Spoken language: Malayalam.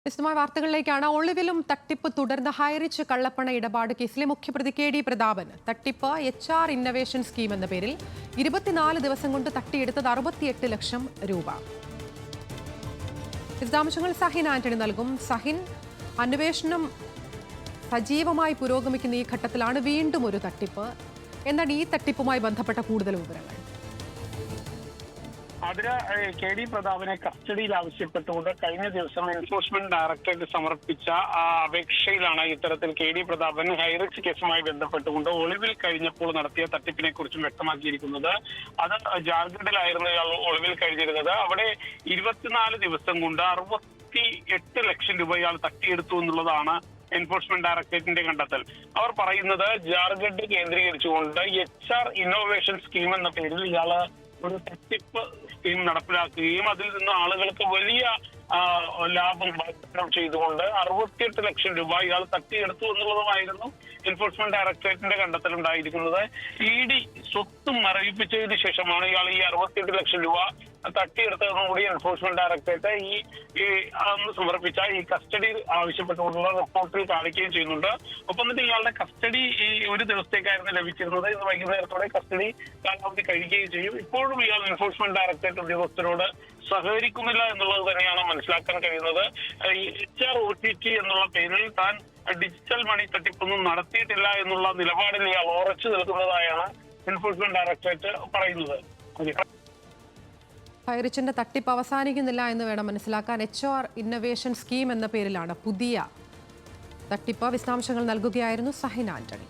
വിശദമായ വാർത്തകളിലേക്കാണ്. ഒളിവിലും തട്ടിപ്പ് തുടർന്ന് ഹൈറിച്ച് കള്ളപ്പണ ഇടപാട് കേസിലെ മുഖ്യപ്രതി KD പ്രതാപൻ തട്ടിപ്പ് HR ഇന്നവേഷൻ സ്കീം എന്ന പേരിൽ 24 ദിവസം കൊണ്ട് തട്ടിയെടുത്തത് 68 ലക്ഷം രൂപ. വിശദാംശങ്ങൾ സഹിൻ ആന്റണി നൽകും. സഹിൻ, അന്വേഷണം സജീവമായി പുരോഗമിക്കുന്ന ഈ ഘട്ടത്തിലാണ് വീണ്ടും ഒരു തട്ടിപ്പ്. എന്താണ് ഈ തട്ടിപ്പുമായി ബന്ധപ്പെട്ട കൂടുതൽ വിവരങ്ങൾ? അതിന് KD പ്രതാപനെ കസ്റ്റഡിയിൽ ആവശ്യപ്പെട്ടുകൊണ്ട് കഴിഞ്ഞ ദിവസം എൻഫോഴ്സ്മെന്റ് ഡയറക്ടറേറ്റ് സമർപ്പിച്ച അപേക്ഷയിലാണ് ഇത്തരത്തിൽ KD പ്രതാപൻ ഹൈറിച്ച് കേസുമായി ബന്ധപ്പെട്ടുകൊണ്ട് ഒളിവിൽ കഴിഞ്ഞപ്പോൾ നടത്തിയ തട്ടിപ്പിനെ കുറിച്ചും വ്യക്തമാക്കിയിരിക്കുന്നത്. അത് ജാർഖണ്ഡിലായിരുന്നു ഇയാൾ ഒളിവിൽ കഴിഞ്ഞിരുന്നത്. അവിടെ 24 ദിവസം കൊണ്ട് 68 ലക്ഷം രൂപ ഇയാൾ തട്ടിയെടുത്തു എന്നുള്ളതാണ് എൻഫോഴ്സ്മെന്റ് ഡയറക്ടറേറ്റിന്റെ കണ്ടെത്തൽ. അവർ പറയുന്നത് ജാർഖണ്ഡ് കേന്ദ്രീകരിച്ചുകൊണ്ട് HR ഇന്നോവേഷൻ സ്കീം എന്ന പേരിൽ ഇയാള് ഒരു തട്ടിപ്പ് സ്കീം നടപ്പിലാക്കുകയും അതിൽ നിന്ന് ആളുകൾക്ക് വലിയ ലാഭം വാഗ്ദാനം ചെയ്തുകൊണ്ട് 68 ലക്ഷം രൂപ ഇയാൾ തട്ടിയെടുത്തു എന്നുള്ളതുമായിരുന്നു എൻഫോഴ്സ്മെന്റ് ഡയറക്ടറേറ്റിന്റെ കണ്ടെത്തലുണ്ടായിരിക്കുന്നത്. ED സ്വത്ത് മരവിപ്പിച്ചതിന് ശേഷമാണ് ഇയാൾ ഈ 68 ലക്ഷം രൂപ തട്ടിയെടുത്തതെന്നുകൂടി എൻഫോഴ്സ്മെന്റ് ഡയറക്ടറേറ്റ് ഈ സമർപ്പിച്ച ഈ കസ്റ്റഡി ആവശ്യപ്പെട്ടുകൊണ്ടുള്ള റിപ്പോർട്ടിൽ കാണിക്കുകയും ചെയ്യുന്നുണ്ട്. ഒപ്പം തന്നെ ഇയാളുടെ കസ്റ്റഡി ഈ ഒരു ദിവസത്തേക്കായിരുന്നു ലഭിച്ചിരുന്നത്. ഇന്ന് വൈകുന്നേരത്തോടെ കസ്റ്റഡി കാലാവധി കഴിയുകയും ചെയ്യും. ഇപ്പോഴും ഇയാൾ എൻഫോഴ്സ്മെന്റ് ഡയറക്ടറേറ്റ് ഉദ്യോഗസ്ഥരോട് സഹകരിക്കുന്നില്ല എന്നുള്ളത് തന്നെയാണ് മനസ്സിലാക്കാൻ കഴിയുന്നത്. HR OTT എന്നുള്ള പേരിൽ താൻ ഡിജിറ്റൽ മണി തട്ടിപ്പൊന്നും നടത്തിയിട്ടില്ല എന്നുള്ള നിലപാടിൽ ഇയാൾ ഉറച്ചു നിൽക്കുന്നതായാണ് എൻഫോഴ്സ്മെന്റ് ഡയറക്ടറേറ്റ് പറയുന്നത്. ഹൈറിച്ചിന്റെ തട്ടിപ്പ് അവസാനിക്കുന്നില്ല എന്ന് വേണം മനസ്സിലാക്കാൻ. HR ഇന്നവേഷൻ സ്കീം എന്ന പേരിലാണ് പുതിയ തട്ടിപ്പ്. വിശദാംശങ്ങൾ നൽകുകയായിരുന്നു സഹിൻ ആന്റണി.